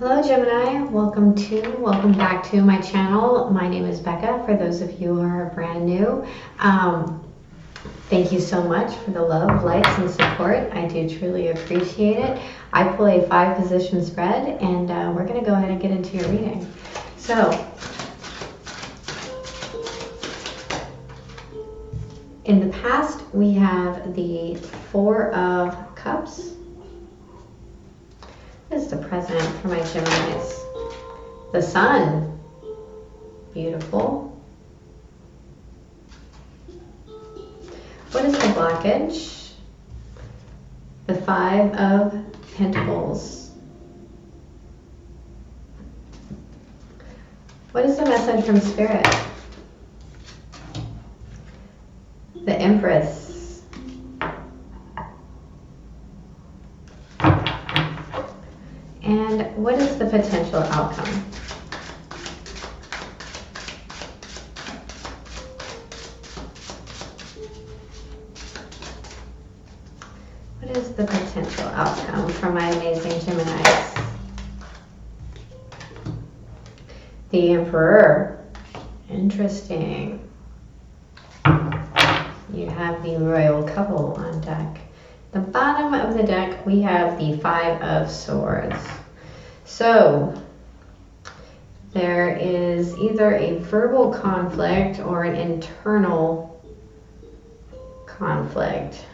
Hello Gemini, welcome back to my channel. My name is Becca, for those of you who are brand new. Thank you so much for the love, likes, and support. I do truly appreciate it. I pull a 5-position spread, and we're going to go ahead and get into your reading. So, in the past, we have the 4 of Cups. What is the present for my Geminis? The Sun. Beautiful. What is the blockage? The 5 of Pentacles. What is the message from Spirit? The Empress. And what is the potential outcome? What is the potential outcome for my amazing Geminis? The Emperor. Interesting. You have the Royal Couple on deck. The bottom of the deck, we have the 5 of Swords. So, there is either a verbal conflict or an internal conflict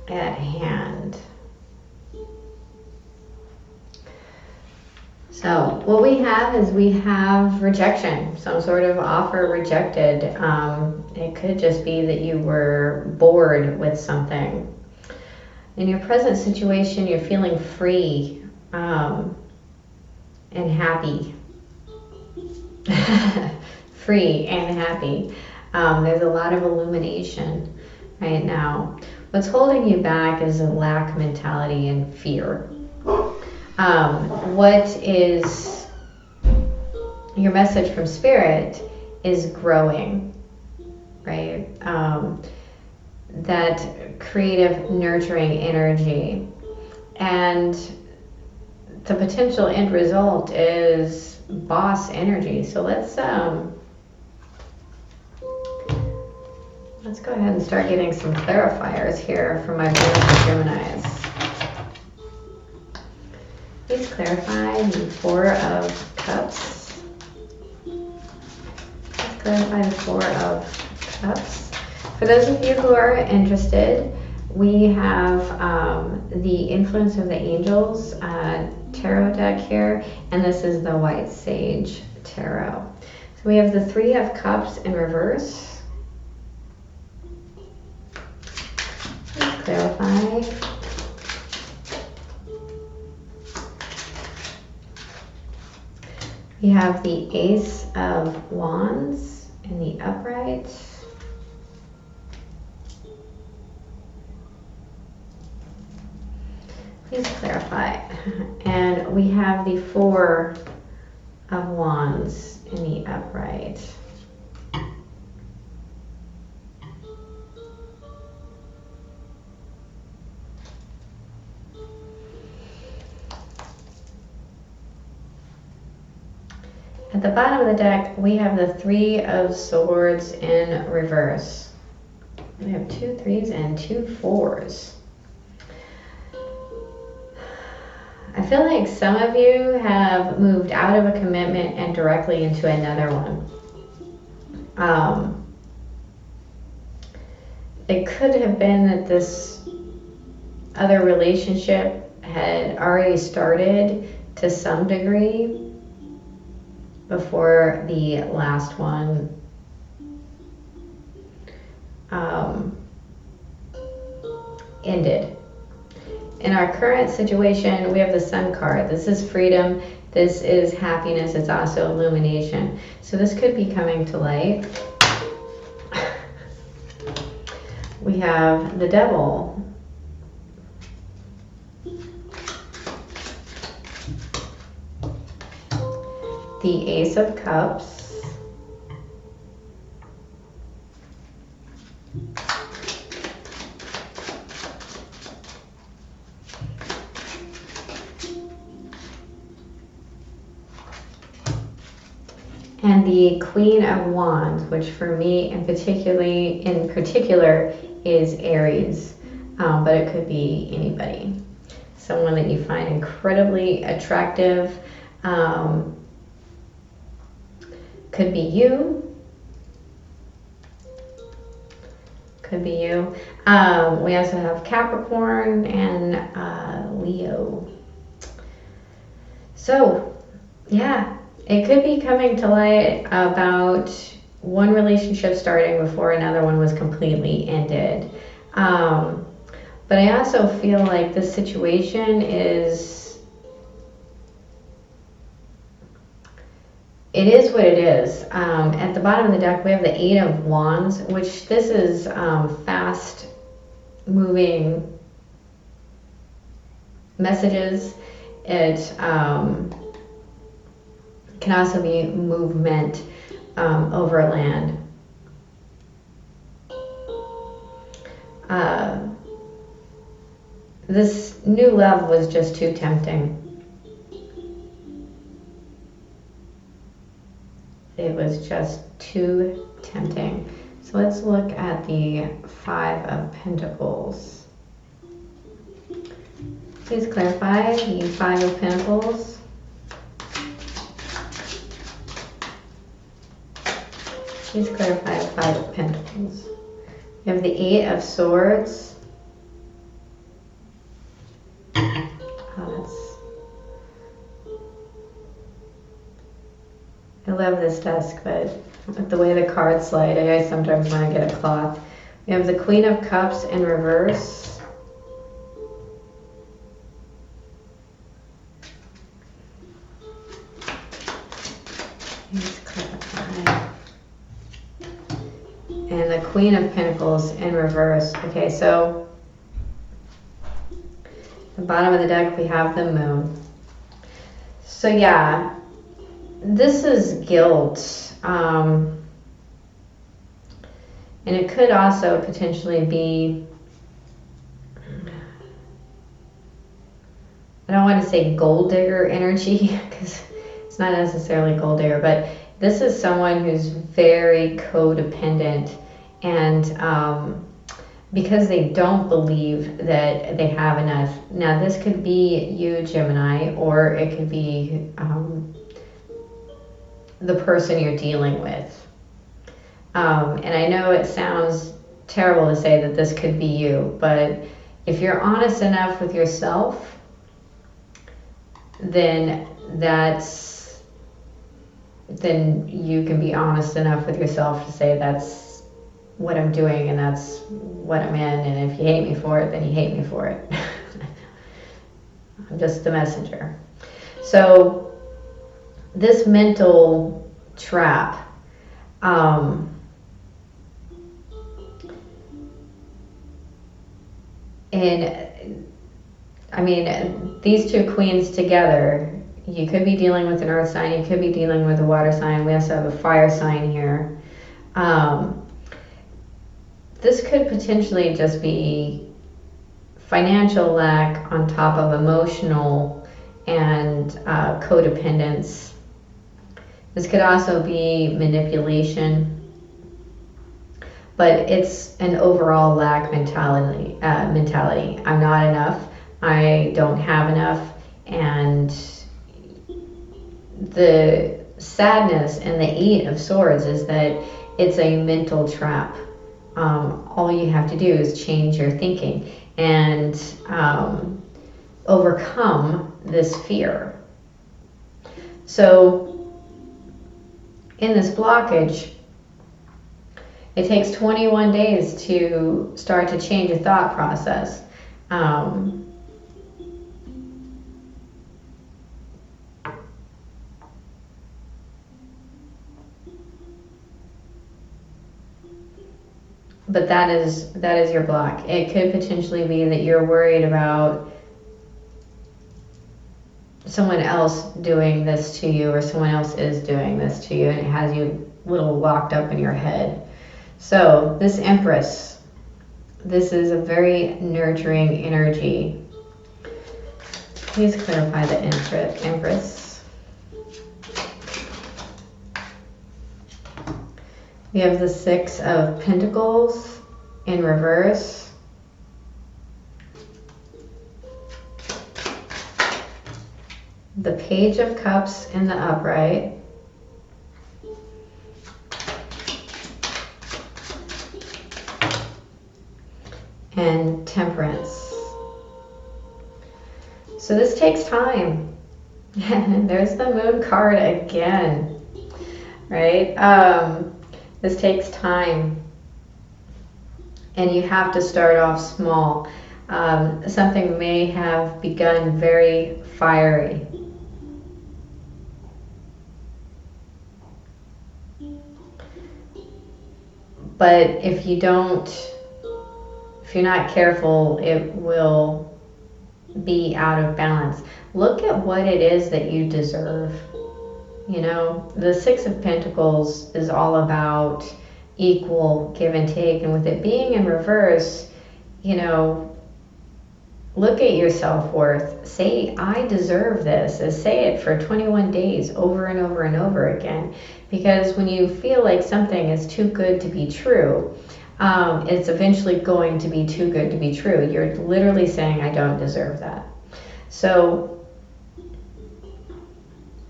at hand. So what we have is rejection, some sort of offer rejected. It could just be that you were bored with something. In your present situation, you're feeling free and happy. Free and happy. There's a lot of illumination right now. What's holding you back is a lack mentality and fear. What is your message from Spirit is growing, right? That creative, nurturing energy. And the potential end result is boss energy. So let's go ahead and start getting some clarifiers here for my beautiful Geminis. Please clarify the 4 of Cups. Please clarify the 4 of Cups. For those of you who are interested, we have the Influence of the Angels tarot deck here, and this is the White Sage Tarot. So we have the 3 of Cups in reverse. Please clarify. We have the Ace of Wands in the upright. Please clarify. And we have the 4 of Wands in the upright. At the bottom of the deck, we have the 3 of Swords in reverse. We have 2 3s and 2 4s. I feel like some of you have moved out of a commitment and directly into another one. It could have been that this other relationship had already started to some degree before the last one ended. In our current situation, we have the Sun card. This is freedom. This is happiness. It's also illumination. So this could be coming to light. We have the Devil. The Ace of Cups. and the Queen of Wands, which for me in particular is Aries, but it could be anybody. Someone that you find incredibly attractive. Could be you. Could be you. We also have Capricorn and Leo. So, yeah, it could be coming to light about one relationship starting before another one was completely ended. But I also feel like this situation it is what it is. At the bottom of the deck, we have the Eight of Wands, which this is fast moving messages. It can also be movement over land. This new love was just too tempting. It was just too tempting. So let's look at the Five of Pentacles. Please clarify the Five of Pentacles. Please clarify the Five of Pentacles. We have the Eight of Swords. I love this desk, but with the way the cards slide, I sometimes want to get a cloth. We have the Queen of Cups in reverse. Please clarify. And the Queen of Pentacles in reverse. Okay, so at the bottom of the deck we have the Moon. So yeah, this is guilt, and it could also potentially be, I don't want to say gold digger energy, because it's not necessarily gold digger, but this is someone who's very codependent, and because they don't believe that they have enough. Now this could be you, Gemini, or it could be the person you're dealing with. And I know it sounds terrible to say that this could be you, but if you're honest enough with yourself, then you can be honest enough with yourself to say that's what I'm doing and that's what I'm in, and if you hate me for it, then you hate me for it. I'm just the messenger. So this mental trap, and I mean, these two queens together, you could be dealing with an earth sign, you could be dealing with a water sign. We also have a fire sign here. This could potentially just be financial lack on top of emotional and codependence. This could also be manipulation, but it's an overall lack mentality. I'm not enough. I don't have enough. And the sadness in the Eight of Swords is that it's a mental trap. All you have to do is change your thinking and overcome this fear. So in this blockage, it takes 21 days to start to change a thought process. But that is your block. It could potentially be that you're worried about someone else doing this to you, or someone else is doing this to you, and it has you a little locked up in your head. So this Empress, this is a very nurturing energy. Please clarify the Empress. We have the Six of Pentacles in reverse. The Page of Cups in the upright. And Temperance. So this takes time. There's the Moon card again, right? This takes time. And you have to start off small. Something may have begun very fiery. But if you're not careful, it will be out of balance. Look at what it is that you deserve. You know, the Six of Pentacles is all about equal give and take. And with it being in reverse, you know, look at your self-worth. Say, I deserve this. Say it for 21 days over and over and over again. Because when you feel like something is too good to be true, it's eventually going to be too good to be true. You're literally saying, I don't deserve that. So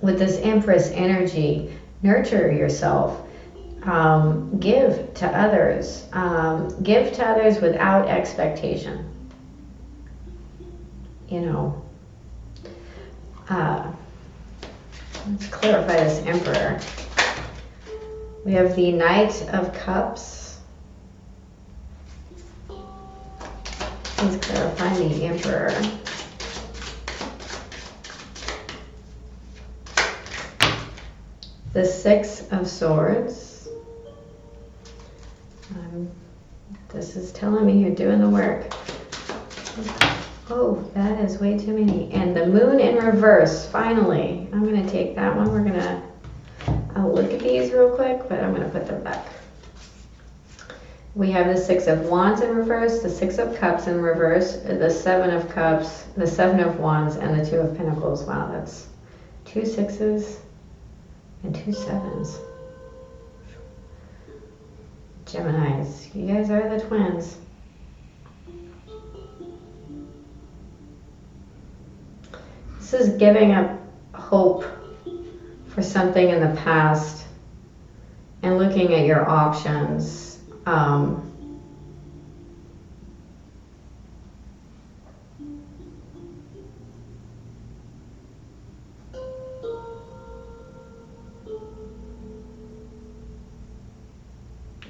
with this Empress energy, nurture yourself. Give to others. Give to others without expectation. You know, let's clarify this Emperor. We have the Knight of Cups. Let's clarify the Emperor. The Six of Swords. This is telling me you're doing the work. Oh, that is way too many. And the Moon in reverse, finally. I'm going to take that one. We're going to, I'll look at these real quick, but I'm going to put them back. We have the Six of Wands in reverse, the Six of Cups in reverse, the Seven of Cups, the Seven of Wands, and the Two of Pentacles. Wow, that's 2 sixes and 2 sevens. Geminis, you guys are the twins. This is giving up hope for something in the past and looking at your options.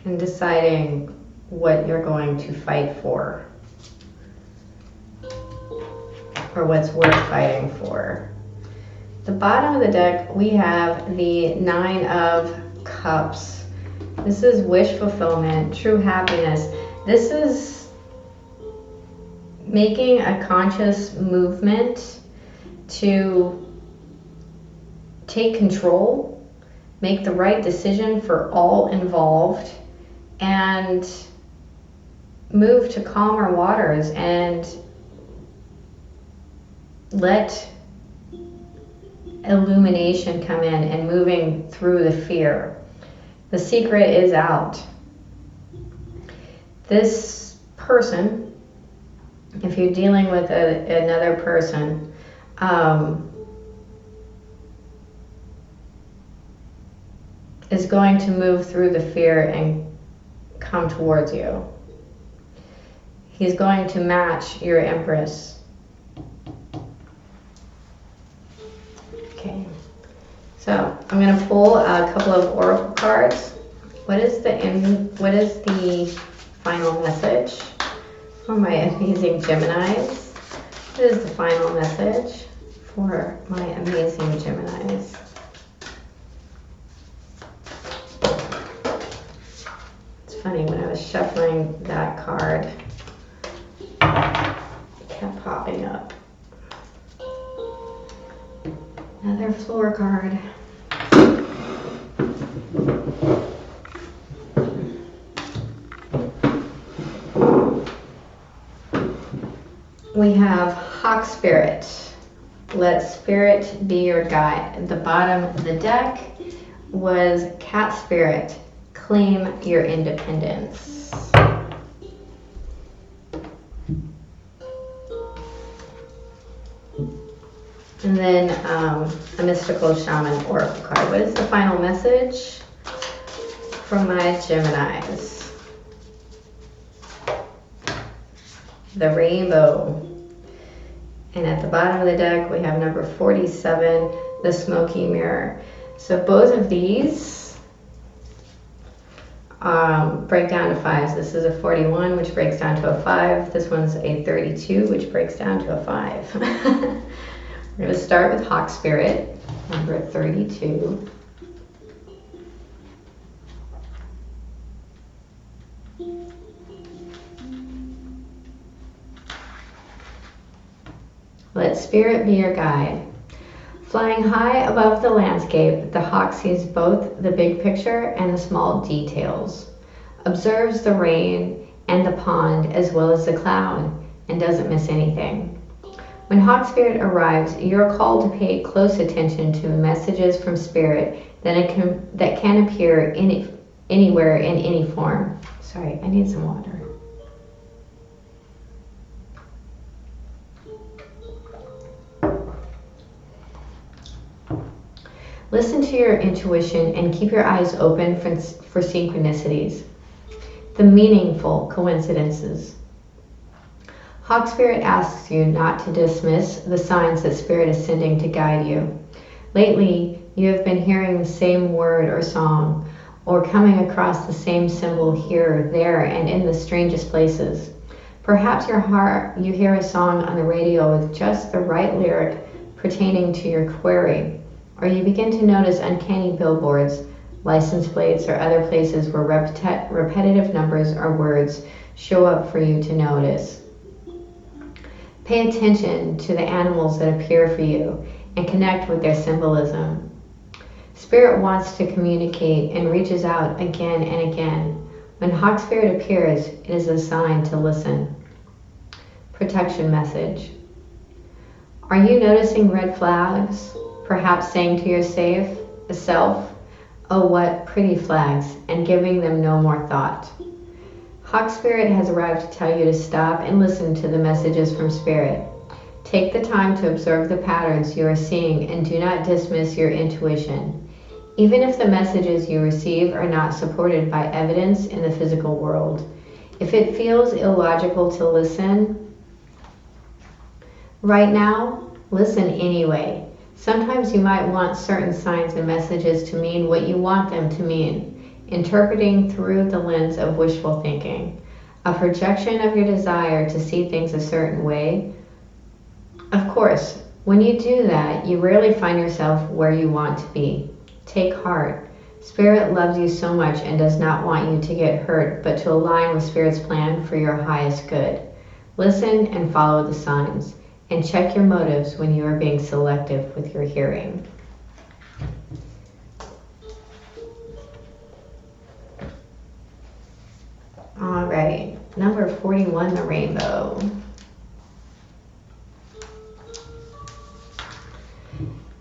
And deciding what you're going to fight for, or what's worth fighting for. The bottom of the deck, we have the Nine of Cups. This is wish fulfillment, true happiness. This is making a conscious movement to take control, make the right decision for all involved, and move to calmer waters and let illumination come in and moving through the fear. The secret is out. This person, if you're dealing with another person, is going to move through the fear and come towards you. He's going to match your Empress. Okay, so I'm going to pull a couple of oracle cards. What is the final message for my amazing Geminis? What is the final message for my amazing Geminis? It's funny, when I was shuffling that card, it kept popping up. Another floor card. We have Hawk Spirit. Let Spirit be your guide. At the bottom of the deck was Cat Spirit. Claim your independence. And then a mystical shaman oracle card. What is the final message from my Geminis? The rainbow. And at the bottom of the deck, we have number 47, the smoky mirror. So both of these break down to 5s. This is a 41, which breaks down to a 5. This one's a 32, which breaks down to a 5. We're going to start with Hawk Spirit, number 32. Let Spirit be your guide. Flying high above the landscape, the hawk sees both the big picture and the small details, observes the rain and the pond as well as the cloud, and doesn't miss anything. When Hawk Spirit arrives, you're called to pay close attention to messages from Spirit that can appear anywhere in any form. Sorry, I need some water. Listen to your intuition and keep your eyes open for synchronicities, the meaningful coincidences. Hawk Spirit asks you not to dismiss the signs that Spirit is sending to guide you. Lately, you have been hearing the same word or song, or coming across the same symbol here, there, and in the strangest places. Perhaps you hear a song on the radio with just the right lyric pertaining to your query, or you begin to notice uncanny billboards, license plates, or other places where repetitive numbers or words show up for you to notice. Pay attention to the animals that appear for you and connect with their symbolism. Spirit wants to communicate and reaches out again and again. When Hawk Spirit appears, it is a sign to listen. Protection message. Are you noticing red flags? Perhaps saying to yourself, "Oh, what pretty flags," and giving them no more thought. Hawk Spirit has arrived to tell you to stop and listen to the messages from Spirit. Take the time to observe the patterns you are seeing and do not dismiss your intuition, even if the messages you receive are not supported by evidence in the physical world. If it feels illogical to listen right now, listen anyway. Sometimes you might want certain signs and messages to mean what you want them to mean, interpreting through the lens of wishful thinking, a projection of your desire to see things a certain way. Of course, when you do that, you rarely find yourself where you want to be. Take heart. Spirit loves you so much and does not want you to get hurt, but to align with Spirit's plan for your highest good. Listen and follow the signs, and check your motives when you are being selective with your hearing. All right, number 41, the rainbow.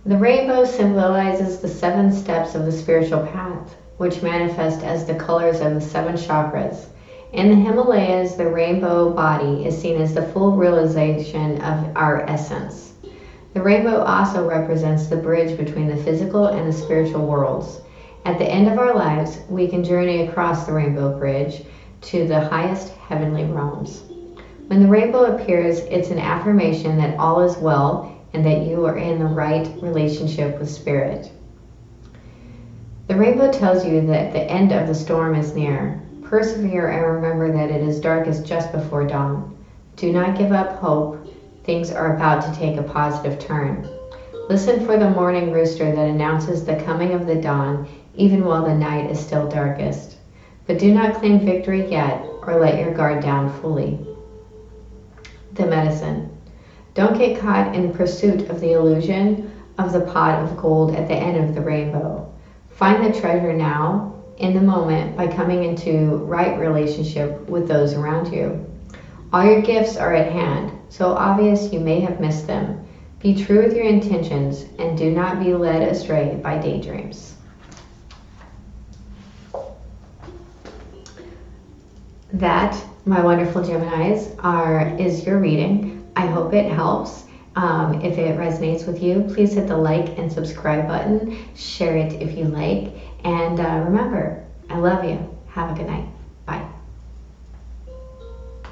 The rainbow symbolizes the 7 steps of the spiritual path, which manifest as the colors of the 7 chakras. In the Himalayas, the rainbow body is seen as the full realization of our essence. The rainbow also represents the bridge between the physical and the spiritual worlds. At the end of our lives, we can journey across the rainbow bridge to the highest heavenly realms. When the rainbow appears, it's an affirmation that all is well and that you are in the right relationship with Spirit. The rainbow tells you that the end of the storm is near. Persevere and remember that it is darkest just before dawn. Do not give up hope. Things are about to take a positive turn. Listen for the morning rooster that announces the coming of the dawn, even while the night is still darkest. But do not claim victory yet or let your guard down fully. The medicine. Don't get caught in pursuit of the illusion of the pot of gold at the end of the rainbow. Find the treasure now, in the moment, by coming into right relationship with those around you. All your gifts are at hand, so obvious you may have missed them. Be true with your intentions and do not be led astray by daydreams. that, my wonderful Geminis, is your reading. I hope it helps. If it resonates with you, please hit the like and subscribe button. Share it if you like. And remember, I love you. Have a good night. Bye.